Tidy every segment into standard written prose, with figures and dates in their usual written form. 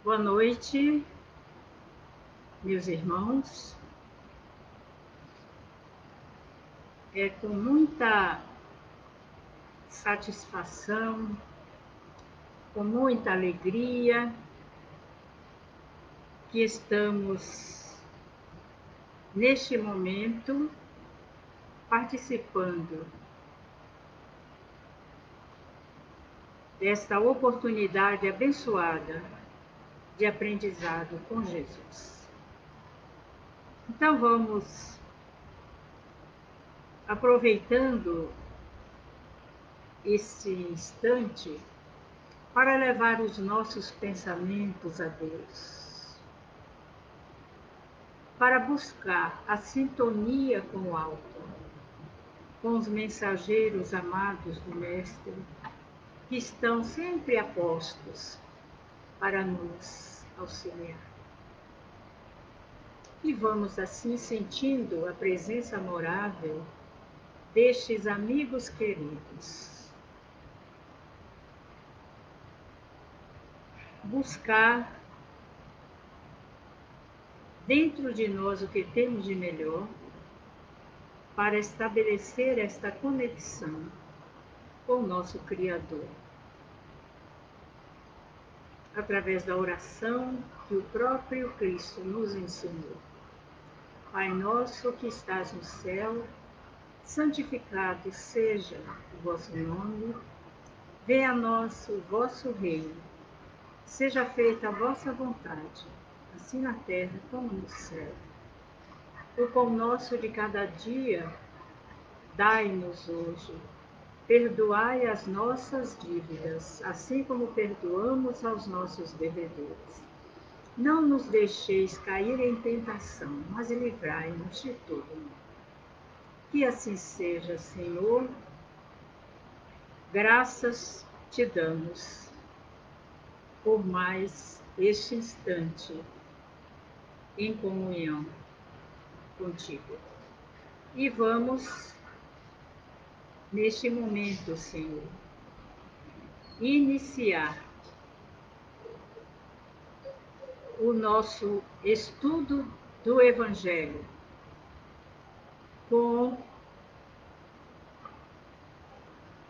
Boa noite, meus irmãos. É com muita satisfação, com muita alegria, que estamos, neste momento, participando desta oportunidade abençoada de aprendizado com Jesus. Então, vamos, aproveitando este instante, para levar os nossos pensamentos a Deus, para buscar a sintonia com o alto, com os mensageiros amados do Mestre, que estão sempre a postos para nos auxiliar. E vamos assim sentindo a presença amorável destes amigos queridos. Buscar dentro de nós o que temos de melhor para estabelecer esta conexão com o nosso Criador, através da oração que o próprio Cristo nos ensinou. Pai nosso que estás no céu, santificado seja o vosso nome, venha a nós o vosso reino, seja feita a vossa vontade, assim na terra como no céu. O pão nosso de cada dia, dai-nos hoje. Perdoai as nossas dívidas, assim como perdoamos aos nossos devedores. Não nos deixeis cair em tentação, mas livrai-nos de todo mal. Que assim seja, Senhor. Graças te damos por mais este instante em comunhão contigo. E vamos, neste momento, Senhor, iniciar o nosso estudo do Evangelho com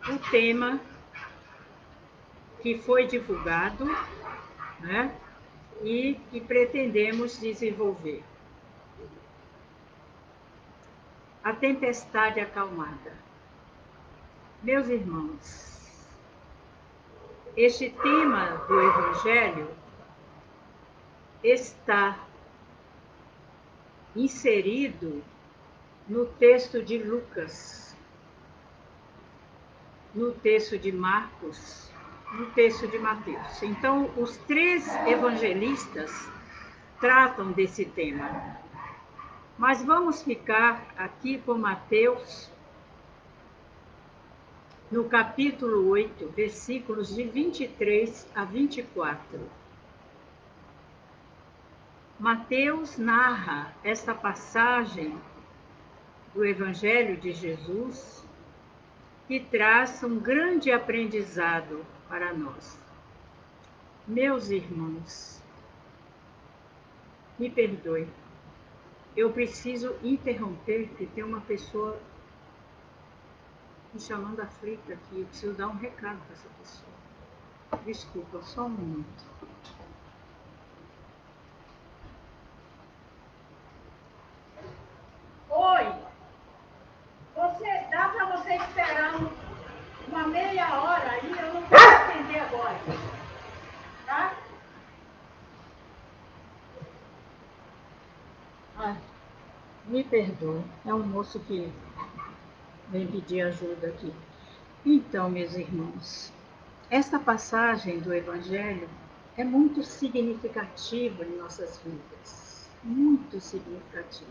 o tema que foi divulgado, né, e que pretendemos desenvolver. A tempestade acalmada. Meus irmãos, este tema do Evangelho está inserido no texto de Lucas, no texto de Marcos, no texto de Mateus. Então, os três evangelistas tratam desse tema. Mas vamos ficar aqui com Mateus, no capítulo 8, versículos de 23 a 24. Mateus narra esta passagem do Evangelho de Jesus, que traz um grande aprendizado para nós. Meus irmãos, me perdoe, eu preciso interromper, porque tem uma pessoa me chamando aflita aqui, eu preciso dar um recado para essa pessoa. Desculpa, só um minuto. Oi, dá para você esperar uma meia hora aí, eu não posso atender agora, tá? Ai, me perdoe, é um moço que vem pedir ajuda aqui. Então, meus irmãos, esta passagem do Evangelho é muito significativa em nossas vidas, muito significativa.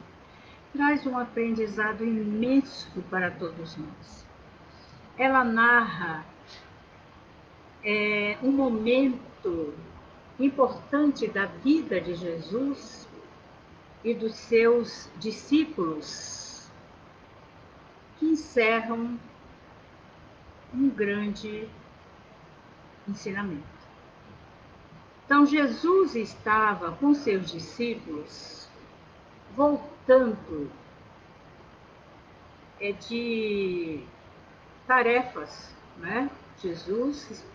Traz um aprendizado imenso para todos nós. Ela narra um momento importante da vida de Jesus e dos seus discípulos, que encerram um grande ensinamento. Então, Jesus estava com seus discípulos voltando de tarefas, né? Jesus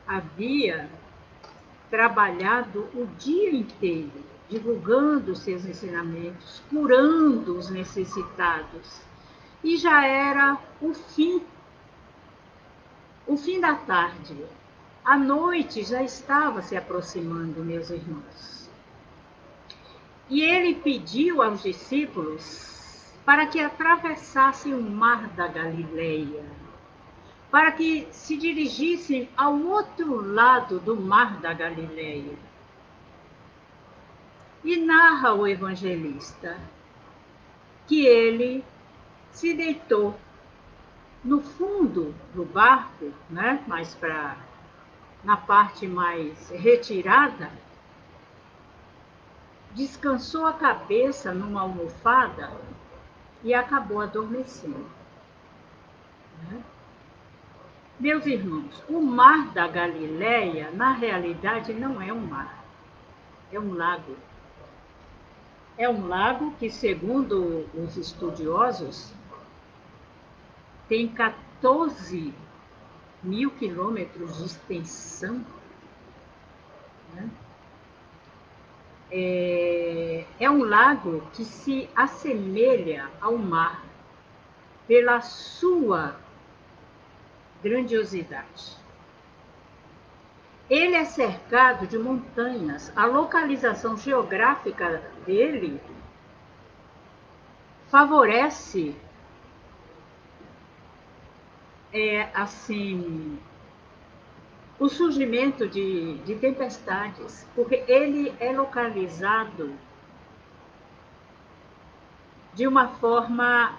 havia trabalhado o dia inteiro, divulgando seus ensinamentos, curando os necessitados. E já era o fim da tarde. A noite já estava se aproximando, meus irmãos. E ele pediu aos discípulos para que atravessassem o mar da Galileia, para que se dirigissem ao outro lado do mar da Galileia. E narra o evangelista que ele se deitou no fundo do barco, né, na parte mais retirada, descansou a cabeça numa almofada e acabou adormecendo. Né? Meus irmãos, o mar da Galileia, na realidade, não é um mar, é um lago. É um lago que, segundo os estudiosos, tem 14 mil quilômetros de extensão. Né? É um lago que se assemelha ao mar pela sua grandiosidade. Ele é cercado de montanhas. A localização geográfica dele favorece o surgimento de tempestades, porque ele é localizado de uma forma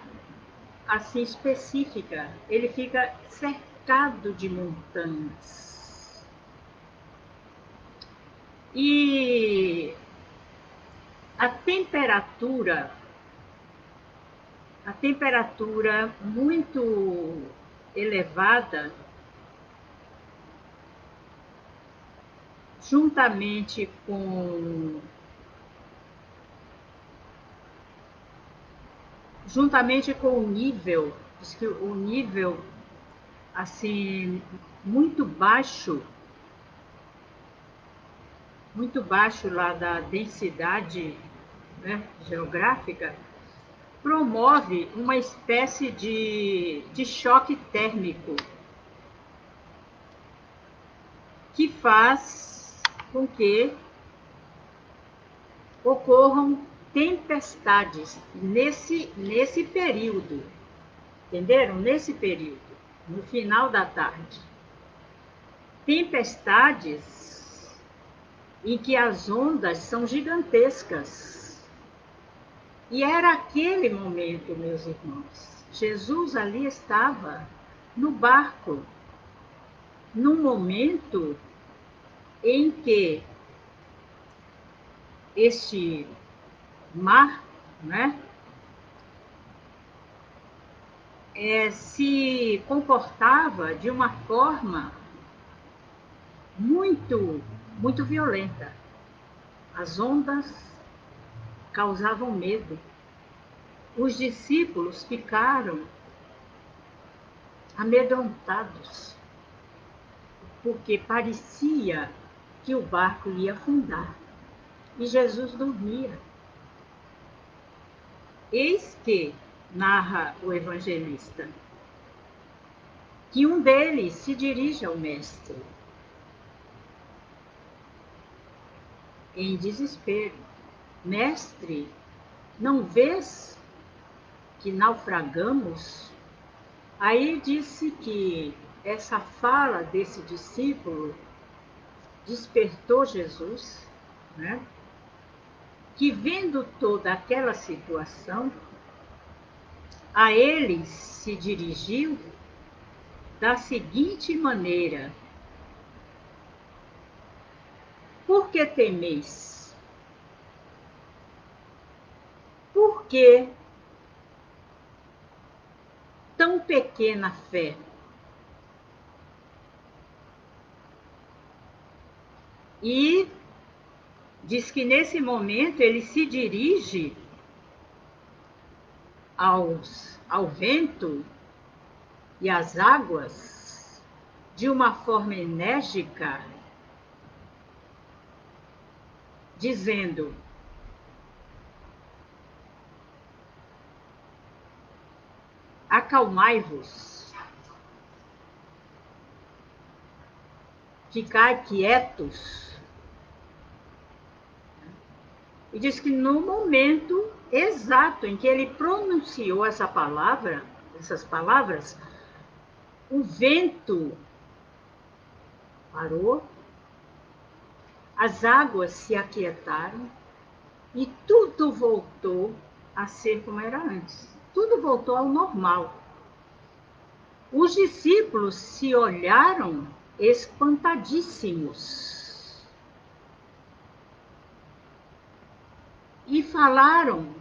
assim específica. Ele fica cercado de montanhas. E a temperatura muito elevada, juntamente com o nível, diz que o nível assim muito baixo lá da densidade, né, geográfica, promove uma espécie de choque térmico que faz com que ocorram tempestades nesse período, entenderam? Nesse período, no final da tarde. Tempestades em que as ondas são gigantescas. E era aquele momento, meus irmãos. Jesus ali estava no barco, num momento em que este mar, né, se comportava de uma forma muito, muito violenta. As ondas causavam medo. Os discípulos ficaram amedrontados, porque parecia que o barco ia afundar e Jesus dormia. Eis que, narra o evangelista, que um deles se dirige ao mestre em desespero: Mestre, não vês que naufragamos? Aí disse que essa fala desse discípulo despertou Jesus, né? Que vendo toda aquela situação, a eles se dirigiu da seguinte maneira: por que temeis? Por que tão pequena fé? E diz que nesse momento ele se dirige ao vento e às águas de uma forma enérgica, dizendo: acalmai-vos, ficai quietos. E diz que no momento exato em que ele pronunciou essas palavras, o vento parou, as águas se aquietaram e tudo voltou a ser como era antes. Tudo voltou ao normal. Os discípulos se olharam espantadíssimos e falaram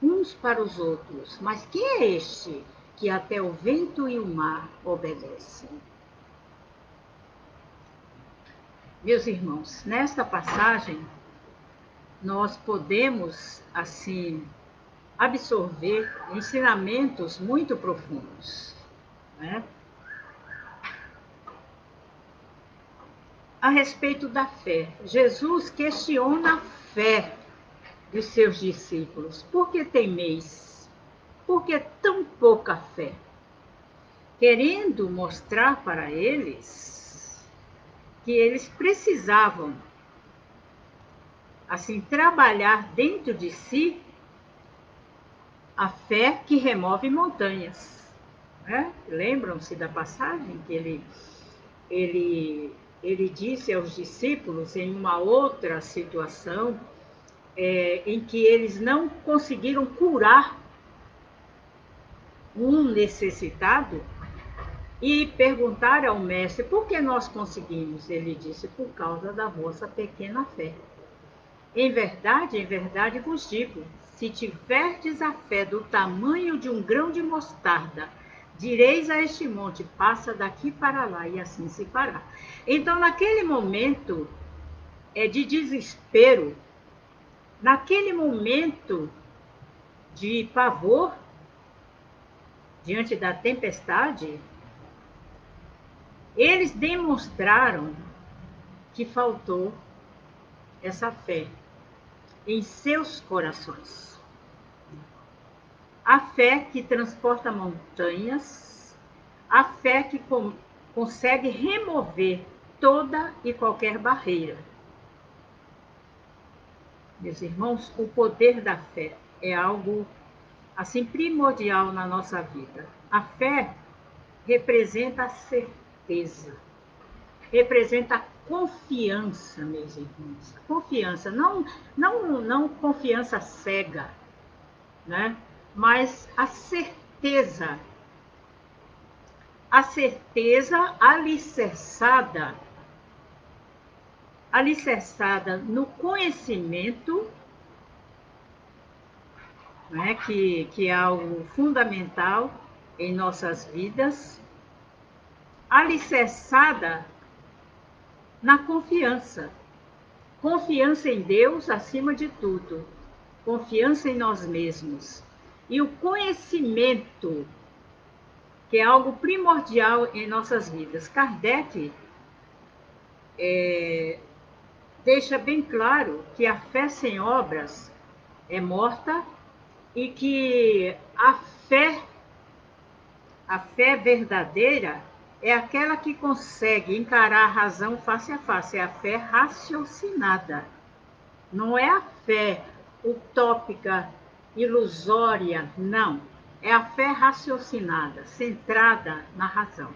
uns para os outros: mas quem é este que até o vento e o mar obedecem? Meus irmãos, nesta passagem, nós podemos, assim, absorver ensinamentos muito profundos, né? A respeito da fé. Jesus questiona a fé dos seus discípulos. Por que temeis? Por que tão pouca fé? Querendo mostrar para eles que eles precisavam, assim, trabalhar dentro de si a fé que remove montanhas. Né? Lembram-se da passagem que ele disse aos discípulos em uma outra situação, em que eles não conseguiram curar um necessitado e perguntaram ao mestre: por que nós conseguimos? Ele disse: por causa da vossa pequena fé. Em verdade vos digo, se tiverdes a fé do tamanho de um grão de mostarda, direis a este monte: passa daqui para lá, e assim se fará. Então, naquele momento de desespero, naquele momento de pavor, diante da tempestade, eles demonstraram que faltou essa fé em seus corações. A fé que transporta montanhas, a fé que consegue remover toda e qualquer barreira. Meus irmãos, o poder da fé é algo assim primordial na nossa vida. A fé representa a certeza, representa a confiança, meus irmãos. Confiança, não confiança cega, né? Mas a certeza alicerçada no conhecimento, né? Que é algo fundamental em nossas vidas, alicerçada na confiança. Confiança em Deus acima de tudo. Confiança em nós mesmos. E o conhecimento, que é algo primordial em nossas vidas. Kardec deixa bem claro que a fé sem obras é morta e que a fé verdadeira é aquela que consegue encarar a razão face a face, é a fé raciocinada. Não é a fé utópica, ilusória, não. É a fé raciocinada, centrada na razão.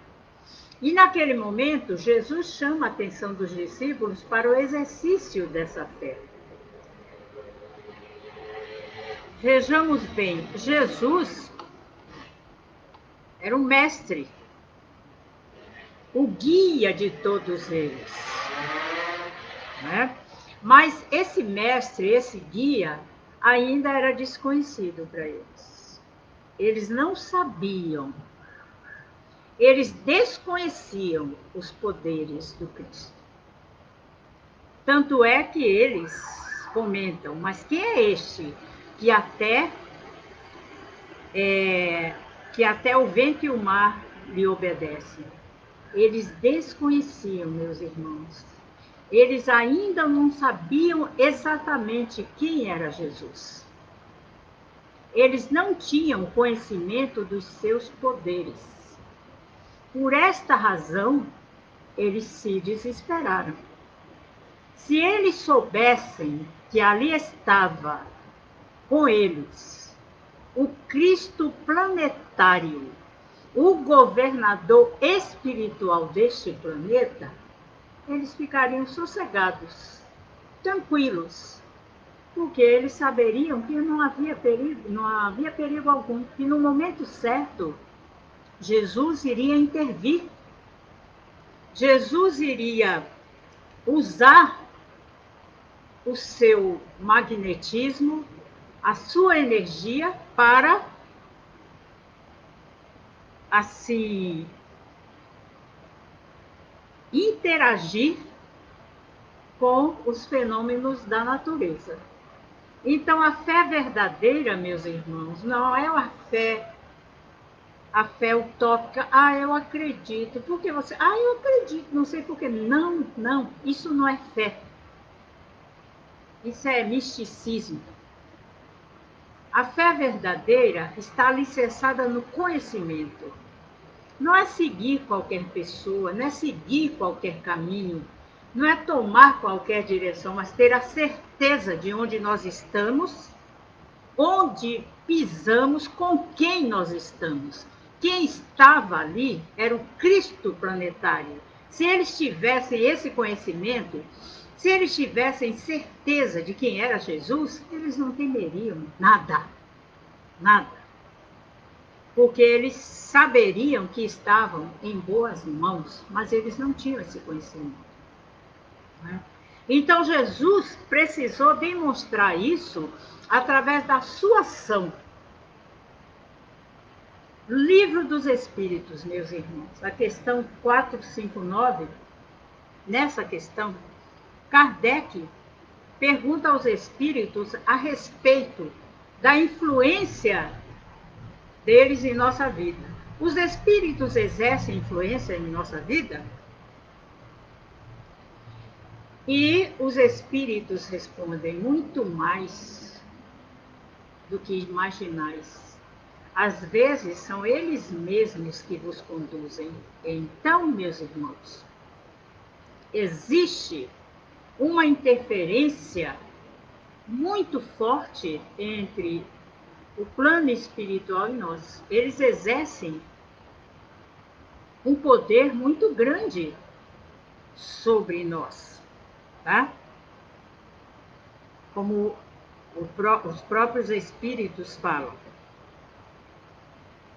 E naquele momento, Jesus chama a atenção dos discípulos para o exercício dessa fé. Vejamos bem, Jesus era o mestre, o guia de todos eles, né? Mas esse mestre, esse guia, ainda era desconhecido para eles. Eles não sabiam, eles desconheciam os poderes do Cristo. Tanto é que eles comentam, mas quem é este que até o vento e o mar lhe obedecem? Eles desconheciam, meus irmãos. Eles ainda não sabiam exatamente quem era Jesus. Eles não tinham conhecimento dos seus poderes. Por esta razão, eles se desesperaram. Se eles soubessem que ali estava com eles o Cristo planetário, o governador espiritual deste planeta, eles ficariam sossegados, tranquilos, porque eles saberiam que não havia perigo algum, que no momento certo Jesus iria intervir, Jesus iria usar o seu magnetismo, a sua energia para assim interagir com os fenômenos da natureza. Então, a fé verdadeira, meus irmãos, não é a fé utópica. Eu acredito. Por que você? Eu acredito, não sei por quê. Não, isso não é fé. Isso é misticismo. A fé verdadeira está alicerçada no conhecimento. Não é seguir qualquer pessoa, não é seguir qualquer caminho, não é tomar qualquer direção, mas ter a certeza de onde nós estamos, onde pisamos, com quem nós estamos. Quem estava ali era o Cristo planetário. Se eles tivessem esse conhecimento, se eles tivessem certeza de quem era Jesus, eles não temeriam nada, nada. Porque eles saberiam que estavam em boas mãos, mas eles não tinham esse conhecimento. Né? Então Jesus precisou demonstrar isso através da sua ação. Livro dos Espíritos, meus irmãos, a questão 459, nessa questão, Kardec pergunta aos espíritos a respeito da influência deles em nossa vida. Os espíritos exercem influência em nossa vida? E os espíritos respondem: muito mais do que imaginais. Às vezes são eles mesmos que vos conduzem. Então, meus irmãos, existe uma interferência muito forte entre o plano espiritual e nós. Eles exercem um poder muito grande sobre nós, tá? Como os próprios espíritos falam.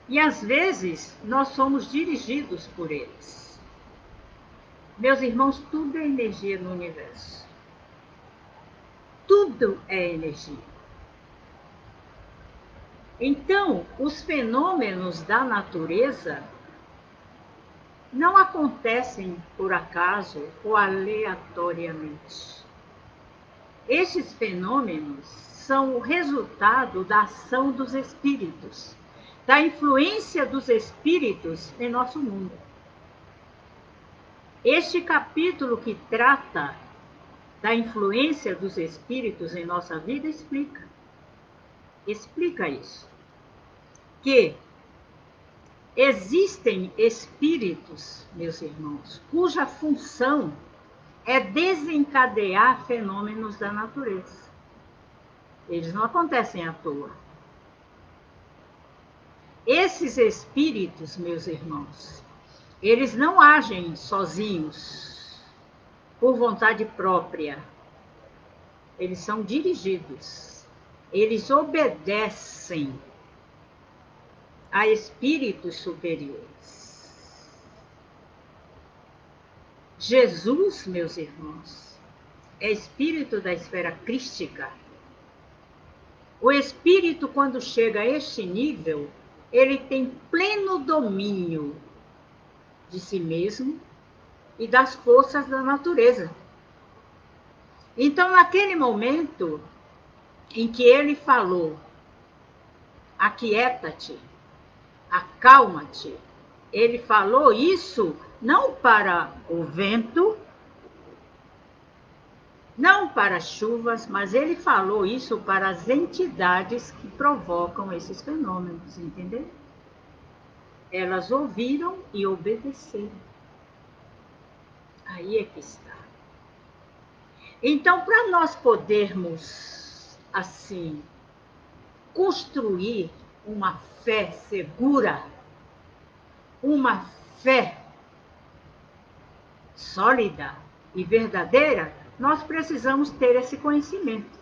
E às vezes nós somos dirigidos por eles. Meus irmãos, tudo é energia no universo. Tudo é energia. Então, os fenômenos da natureza não acontecem por acaso ou aleatoriamente. Estes fenômenos são o resultado da ação dos espíritos, da influência dos espíritos em nosso mundo. Este capítulo que trata da influência dos espíritos em nossa vida explica isso. Que existem espíritos, meus irmãos, cuja função é desencadear fenômenos da natureza. Eles não acontecem à toa. Esses espíritos, meus irmãos, eles não agem sozinhos, por vontade própria. Eles são dirigidos. Eles obedecem a espíritos superiores. Jesus, meus irmãos, é espírito da esfera crística. O espírito, quando chega a este nível, ele tem pleno domínio de si mesmo e das forças da natureza. Então, naquele momento em que ele falou, aquieta-te, acalma-te, ele falou isso não para o vento, não para as chuvas, mas ele falou isso para as entidades que provocam esses fenômenos, entendeu? Elas ouviram e obedeceram. Aí é que está. Então, para nós podermos, assim, construir uma fé segura, uma fé sólida e verdadeira, nós precisamos ter esse conhecimento.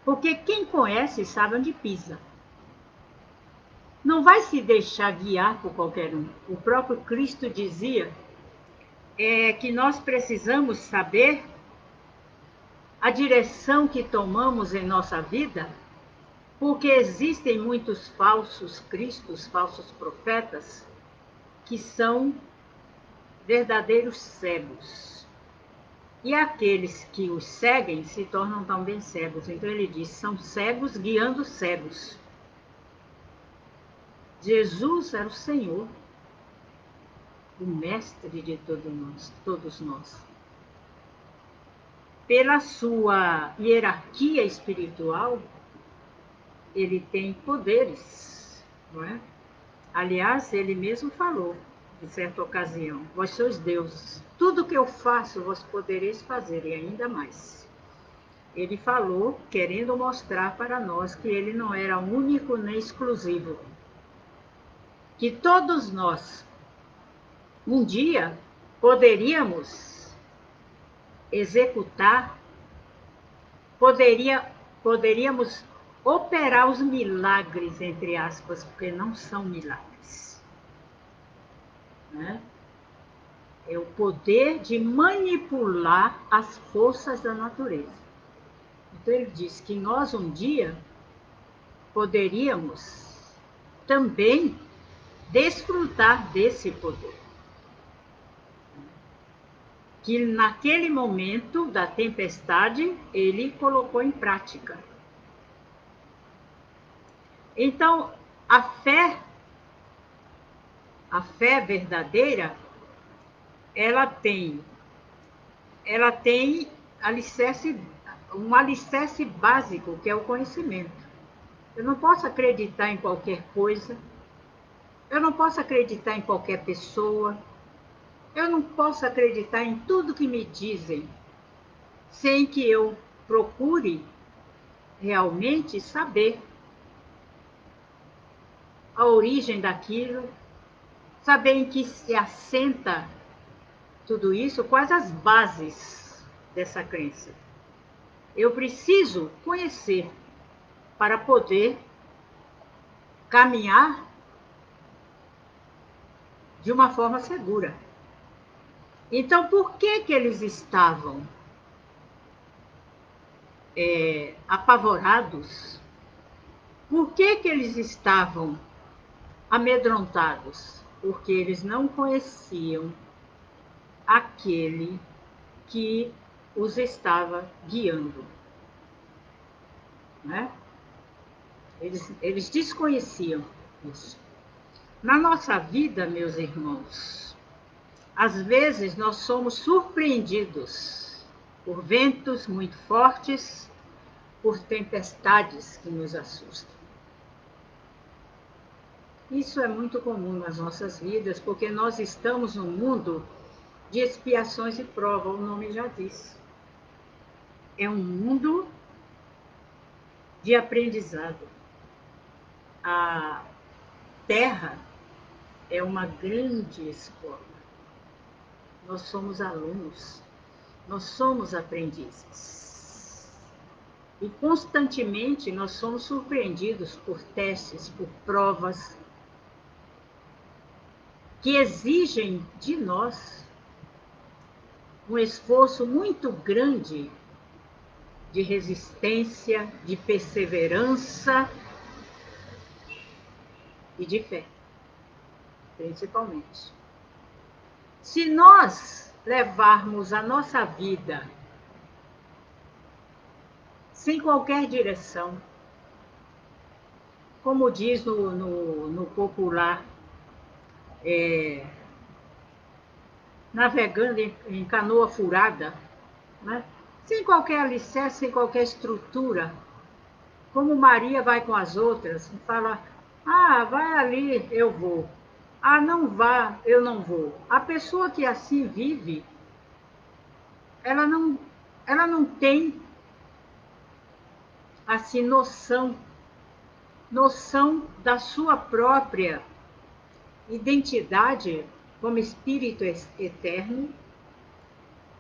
Porque quem conhece sabe onde pisa. Não vai se deixar guiar por qualquer um. O próprio Cristo dizia que nós precisamos saber a direção que tomamos em nossa vida, porque existem muitos falsos cristos, falsos profetas, que são verdadeiros cegos. E aqueles que os seguem se tornam também cegos. Então ele diz, são cegos guiando cegos. Jesus era o Senhor, o mestre de todos nós. Pela sua hierarquia espiritual, ele tem poderes, não é? Aliás, ele mesmo falou, em certa ocasião, vós sois deuses, tudo que eu faço vós podereis fazer e ainda mais. Ele falou, querendo mostrar para nós que ele não era único nem exclusivo, que todos nós, um dia, poderíamos executar, poderíamos operar os milagres, entre aspas, porque não são milagres. Né? É o poder de manipular as forças da natureza. Então ele diz que nós um dia poderíamos também desfrutar desse poder. Que naquele momento da tempestade ele colocou em prática. Então, a fé verdadeira, ela tem um alicerce básico, que é o conhecimento. Eu não posso acreditar em qualquer coisa, eu não posso acreditar em qualquer pessoa, eu não posso acreditar em tudo que me dizem, sem que eu procure realmente saber a origem daquilo, saber em que se assenta tudo isso, quais as bases dessa crença. Eu preciso conhecer para poder caminhar de uma forma segura. Então, por que eles estavam apavorados? Por que eles estavam amedrontados? Porque eles não conheciam aquele que os estava guiando. Né? Eles desconheciam isso. Na nossa vida, meus irmãos, às vezes nós somos surpreendidos por ventos muito fortes, por tempestades que nos assustam. Isso é muito comum nas nossas vidas, porque nós estamos num mundo de expiações e prova, o nome já diz. É um mundo de aprendizado. A Terra é uma grande escola. Nós somos alunos, nós somos aprendizes. E constantemente nós somos surpreendidos por testes, por provas que exigem de nós um esforço muito grande de resistência, de perseverança e de fé, principalmente. Se nós levarmos a nossa vida sem qualquer direção. Como diz no popular, navegando em canoa furada, né? Sem qualquer alicerce, sem qualquer estrutura. Como Maria vai com as outras e fala: ah, vai ali, eu vou. Ah, não vá, eu não vou. A pessoa que assim vive, ela não tem assim noção da sua própria identidade como espírito eterno.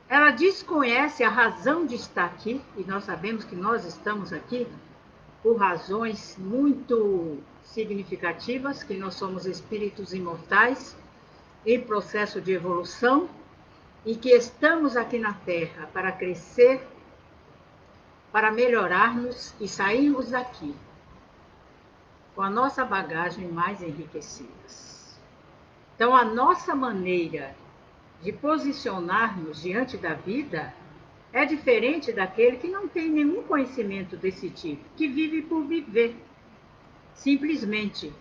Ela desconhece a razão de estar aqui, e nós sabemos que nós estamos aqui por razões muito significativas, que nós somos espíritos imortais em processo de evolução e que estamos aqui na Terra para crescer, para melhorarmos e sairmos daqui com a nossa bagagem mais enriquecida. Então, a nossa maneira de posicionar-nos diante da vida é diferente daquele que não tem nenhum conhecimento desse tipo, que vive por viver, simplesmente,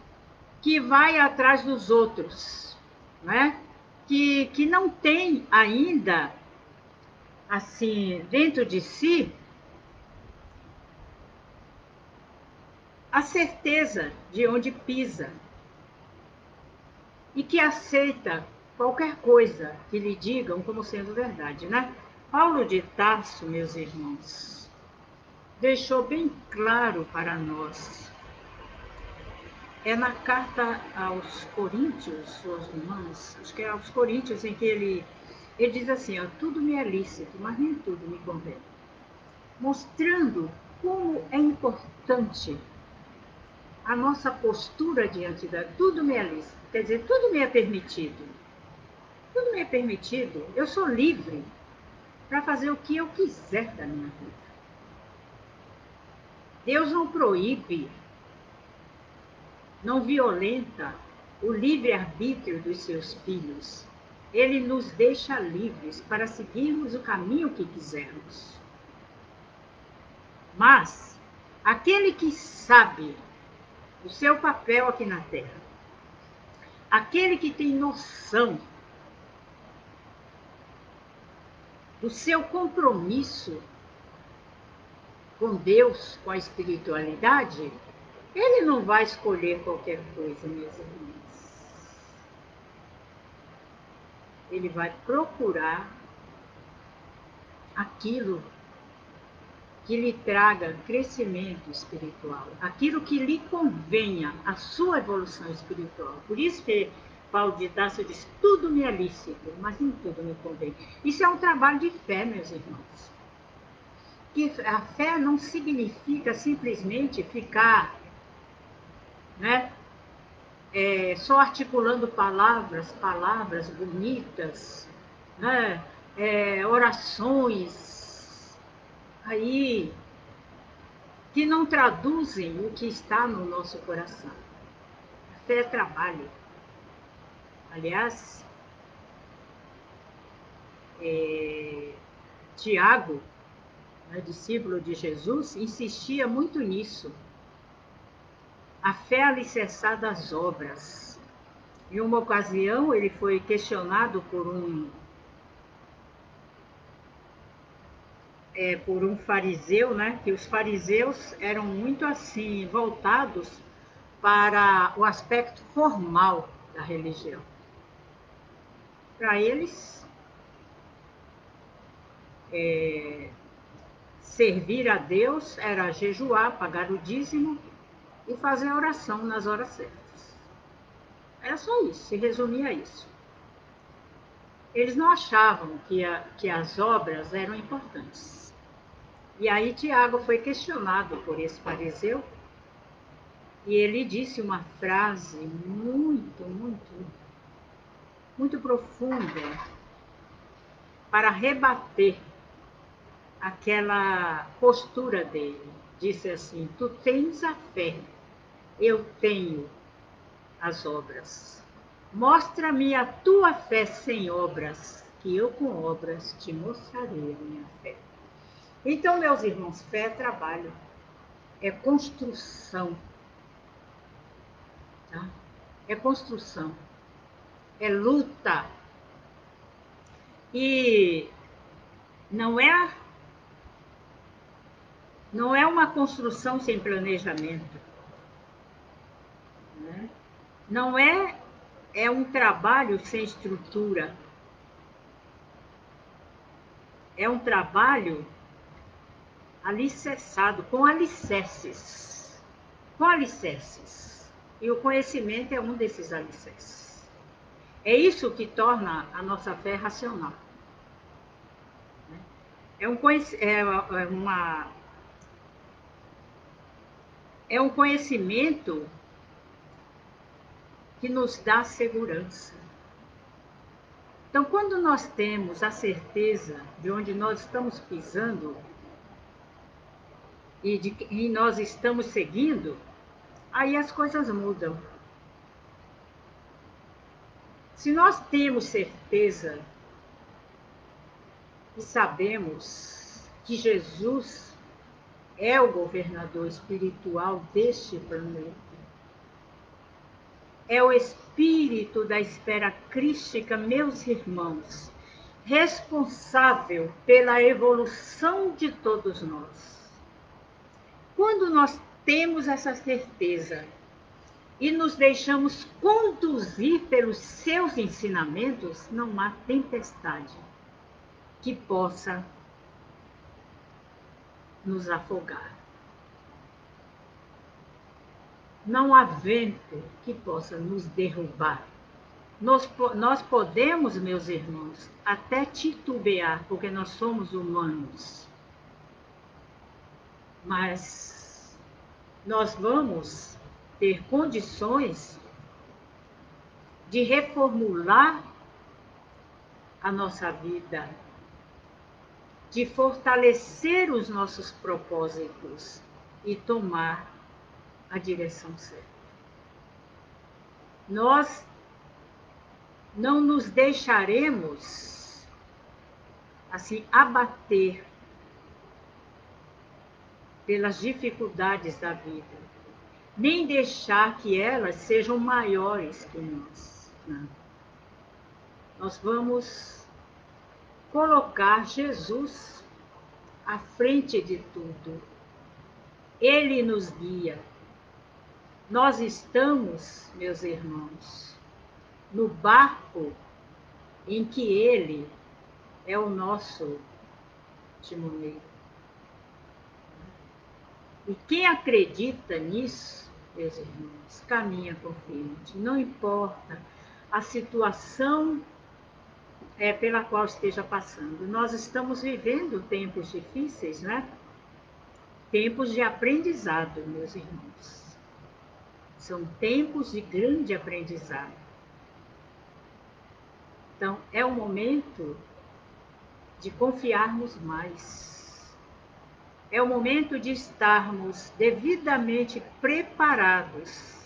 que vai atrás dos outros, né? Que não tem ainda, assim, dentro de si, a certeza de onde pisa e que aceita qualquer coisa que lhe digam como sendo verdade, né? Paulo de Tarso, meus irmãos, deixou bem claro para nós. É na carta aos Coríntios, aos Romanos, acho que é aos Coríntios, em que ele diz assim, ó, tudo me é lícito, mas nem tudo me convém. Mostrando como é importante a nossa postura diante da... Tudo me é lícito, quer dizer, tudo me é permitido. Tudo me é permitido, eu sou livre para fazer o que eu quiser da minha vida. Deus não proíbe, não violenta o livre-arbítrio dos seus filhos. Ele nos deixa livres para seguirmos o caminho que quisermos. Mas aquele que sabe o seu papel aqui na Terra, aquele que tem noção do seu compromisso com Deus, com a espiritualidade, ele não vai escolher qualquer coisa, meus irmãos. Ele vai procurar aquilo que lhe traga crescimento espiritual, aquilo que lhe convenha à sua evolução espiritual. Por isso que Paulo de Tarso diz, tudo me é lícito, mas nem tudo me convém. Isso é um trabalho de fé, meus irmãos. Que a fé não significa simplesmente ficar, né, só articulando palavras bonitas, né, orações aí que não traduzem o que está no nosso coração. A fé é trabalho. Aliás, Tiago, discípulo de Jesus, insistia muito nisso. A fé alicerçada às obras. Em uma ocasião, ele foi questionado por um fariseu, né? Que os fariseus eram muito assim, voltados para o aspecto formal da religião. Para eles, servir a Deus era jejuar, pagar o dízimo e fazer a oração nas horas certas. Era só isso, se resumia a isso. Eles não achavam que as obras eram importantes. E aí Tiago foi questionado por esse fariseu e ele disse uma frase muito profunda para rebater aquela postura dele. Disse assim, tu tens a fé, eu tenho as obras. Mostra-me a tua fé sem obras, que eu com obras te mostrarei a minha fé. Então, meus irmãos, fé é trabalho, é construção, tá? É construção, é luta. E não é, não é uma construção sem planejamento, né? Não é, é um trabalho sem estrutura, é um trabalho alicerçado, com alicerces. Com alicerces. E o conhecimento é um desses alicerces. É isso que torna a nossa fé racional. É um, é um conhecimento que nos dá segurança. Então, quando nós temos a certeza de onde nós estamos pisando e de que nós estamos seguindo, aí as coisas mudam. Se nós temos certeza e sabemos que Jesus é o governador espiritual deste planeta, é o espírito da esfera crística, meus irmãos, responsável pela evolução de todos nós. Quando nós temos essa certeza e nos deixamos conduzir pelos seus ensinamentos, não há tempestade que possa nos afogar. Não há vento que possa nos derrubar. Nós podemos, meus irmãos, até titubear, porque nós somos humanos. Mas nós vamos ter condições de reformular a nossa vida, de fortalecer os nossos propósitos e tomar a direção certa. Nós não nos deixaremos assim abater pelas dificuldades da vida, nem deixar que elas sejam maiores que nós. Não. Nós vamos colocar Jesus à frente de tudo. Ele nos guia. Nós estamos, meus irmãos, no barco em que Ele é o nosso timoneiro. E quem acredita nisso, meus irmãos, caminha confiante. Não importa a situação pela qual esteja passando. Nós estamos vivendo tempos difíceis, né? Tempos de aprendizado, meus irmãos. São tempos de grande aprendizado. Então, é o momento de confiarmos mais. É o momento de estarmos devidamente preparados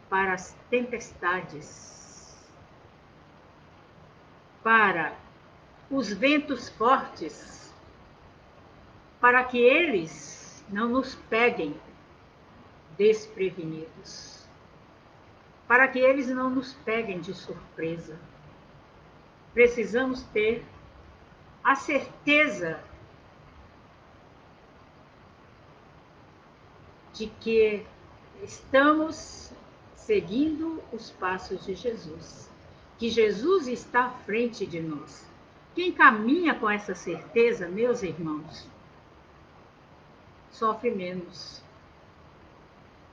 para as tempestades, para os ventos fortes, para que eles não nos peguem desprevenidos, para que eles não nos peguem de surpresa. Precisamos ter a certeza de que estamos seguindo os passos de Jesus, que Jesus está à frente de nós. Quem caminha com essa certeza, meus irmãos, sofre menos.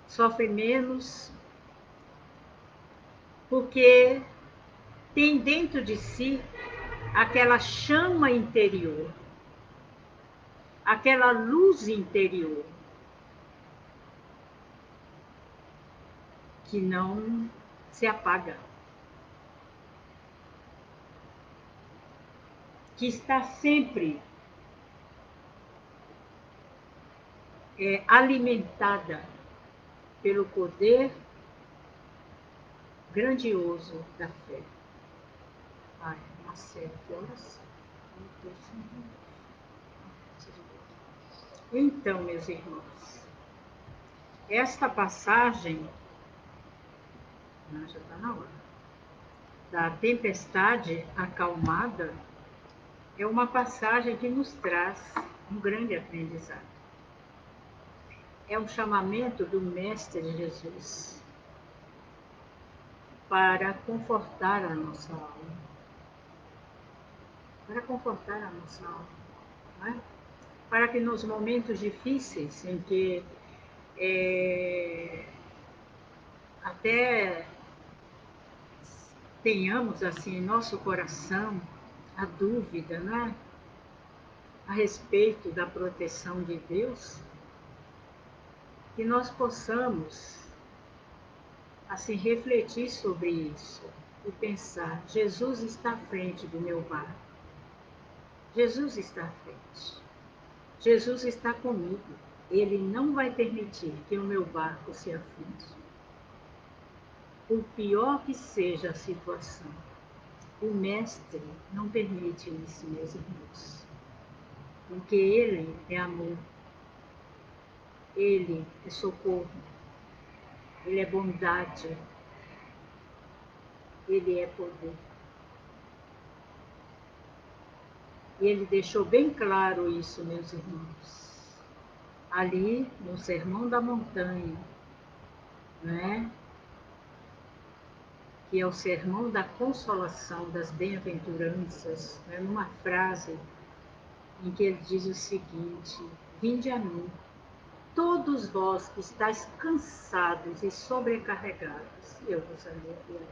Sofre menos porque tem dentro de si aquela chama interior, aquela luz interior que não se apaga, que está sempre alimentada pelo poder grandioso da fé. Ai, Marcelo, que horas? Então, meus irmãos, esta passagem, já está na hora, da tempestade acalmada, é uma passagem que nos traz um grande aprendizado. É um chamamento do Mestre Jesus para confortar a nossa alma. Para confortar a nossa alma. Não é? Para que nos momentos difíceis, em que até tenhamos assim em nosso coração a dúvida, né, a respeito da proteção de Deus, que nós possamos assim refletir sobre isso e pensar: Jesus está à frente do meu barco. Jesus está à frente. Jesus está comigo. Ele não vai permitir que o meu barco se aflige. Por pior que seja a situação, o Mestre não permite isso, meus irmãos. Porque Ele é amor, Ele é socorro, Ele é bondade, Ele é poder. E Ele deixou bem claro isso, meus irmãos. Ali, no Sermão da Montanha, né? Que é o Sermão da Consolação, das Bem-aventuranças, né? Numa frase em que ele diz o seguinte: vinde a mim, todos vós que estáis cansados e sobrecarregados, eu vos aliviarei.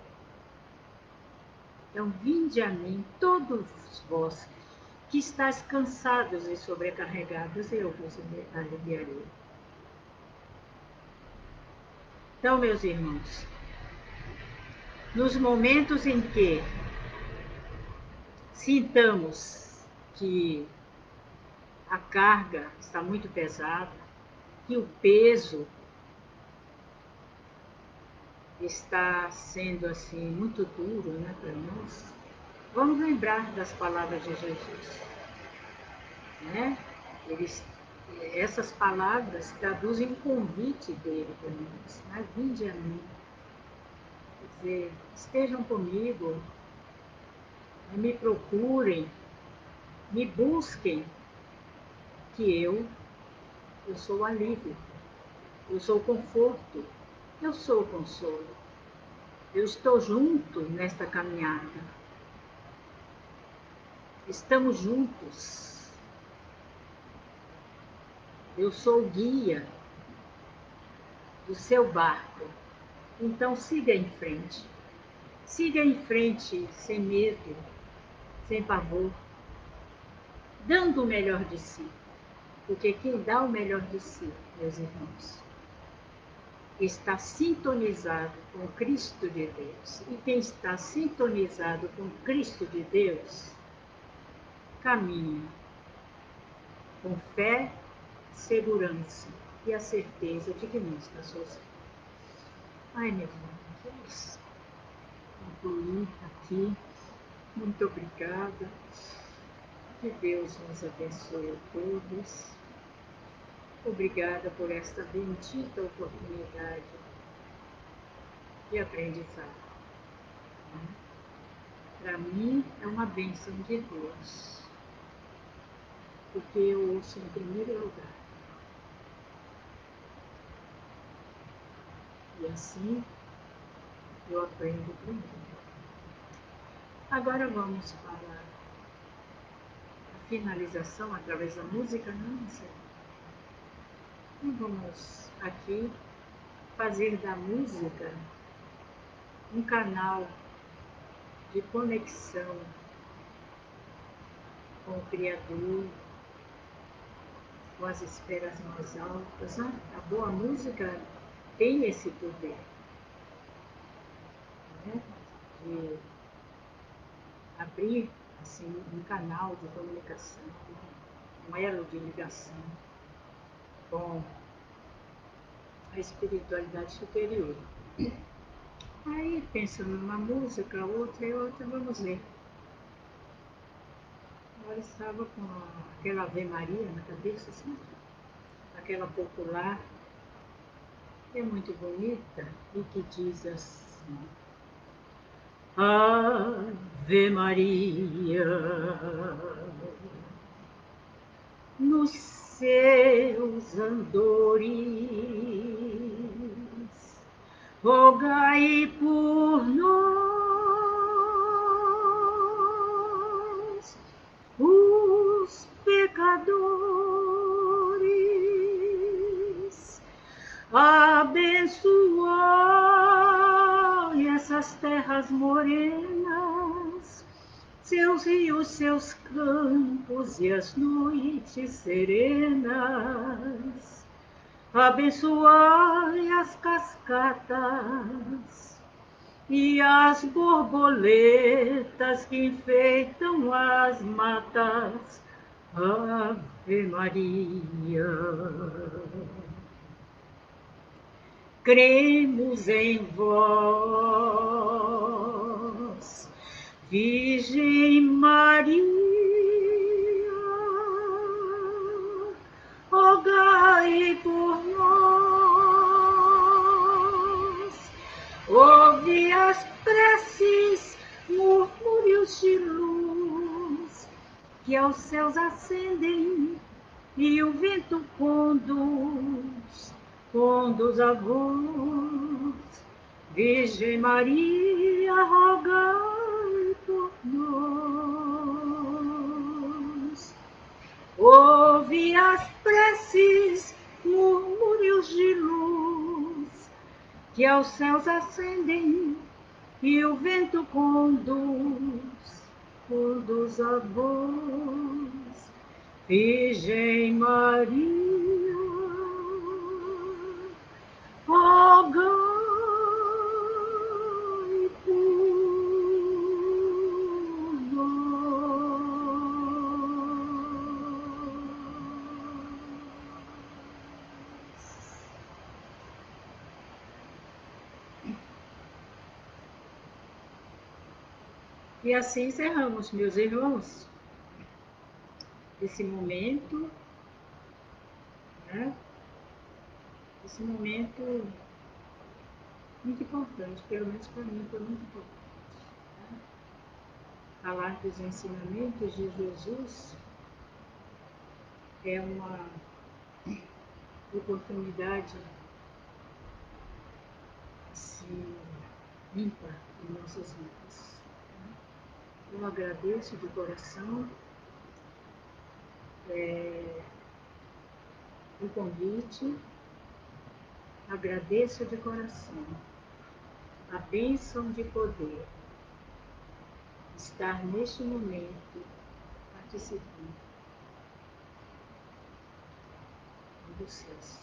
Então, vinde a mim, todos vós que estáis cansados e sobrecarregados, eu vos aliviarei. Então, meus irmãos, nos momentos em que sintamos que a carga está muito pesada, que o peso está sendo assim muito duro, né, para nós, vamos lembrar das palavras de Jesus, né? Essas palavras traduzem um convite dele para nós, né? Vinde a mim, quer dizer, estejam comigo, me procurem, me busquem, que eu sou o alívio, eu sou o conforto, eu sou o consolo. Eu estou junto nesta caminhada. Estamos juntos. Eu sou o guia do seu barco. Então siga em frente. Siga em frente sem medo, sem pavor, dando o melhor de si. Porque quem dá o melhor de si, meus irmãos, está sintonizado com Cristo de Deus. E quem está sintonizado com Cristo de Deus, caminha com fé, segurança e a certeza de que não está sozinho. Ai, meus irmãos, concluí aqui. Muito obrigada. Que Deus nos abençoe a todos. Obrigada por esta bendita oportunidade de aprendizado. Para mim é uma bênção de Deus, porque eu ouço em primeiro lugar. E assim eu aprendo primeiro. Agora vamos para a finalização através da música, não sei. E vamos aqui fazer da música um canal de conexão com o Criador, com as esferas mais altas. Né? A boa música tem esse poder, né? De abrir assim, um canal de comunicação, um elo de ligação com a espiritualidade superior. Aí, pensando numa música, outra e outra, vamos ver. Agora estava com aquela Ave Maria na cabeça, assim. aquela popular, que é muito bonita e que diz assim: Ave Maria, nos seus andores, rogai por nós, os pecadores. Abençoai essas terras morenas, seus rios, seus campos e as noites serenas. Abençoai as cascatas e as borboletas que enfeitam as matas. Ave Maria. Cremos em vós, Virgem Maria, rogai por nós, ouve as preces, murmúrios de luz, que aos céus ascendem e o vento conduz a voz. Virgem Maria, rogai por nós. Ouve as preces, murmúrios de luz, que aos céus ascendem e o vento conduz a voz. Virgem Maria, rogai por nós. E assim encerramos, meus irmãos, esse momento, né? Esse momento muito importante, pelo menos para mim foi muito importante. Né? Falar dos ensinamentos de Jesus é uma oportunidade que se limpa em nossas vidas. Eu agradeço de coração o convite, agradeço de coração a bênção de poder estar neste momento participando dos céus.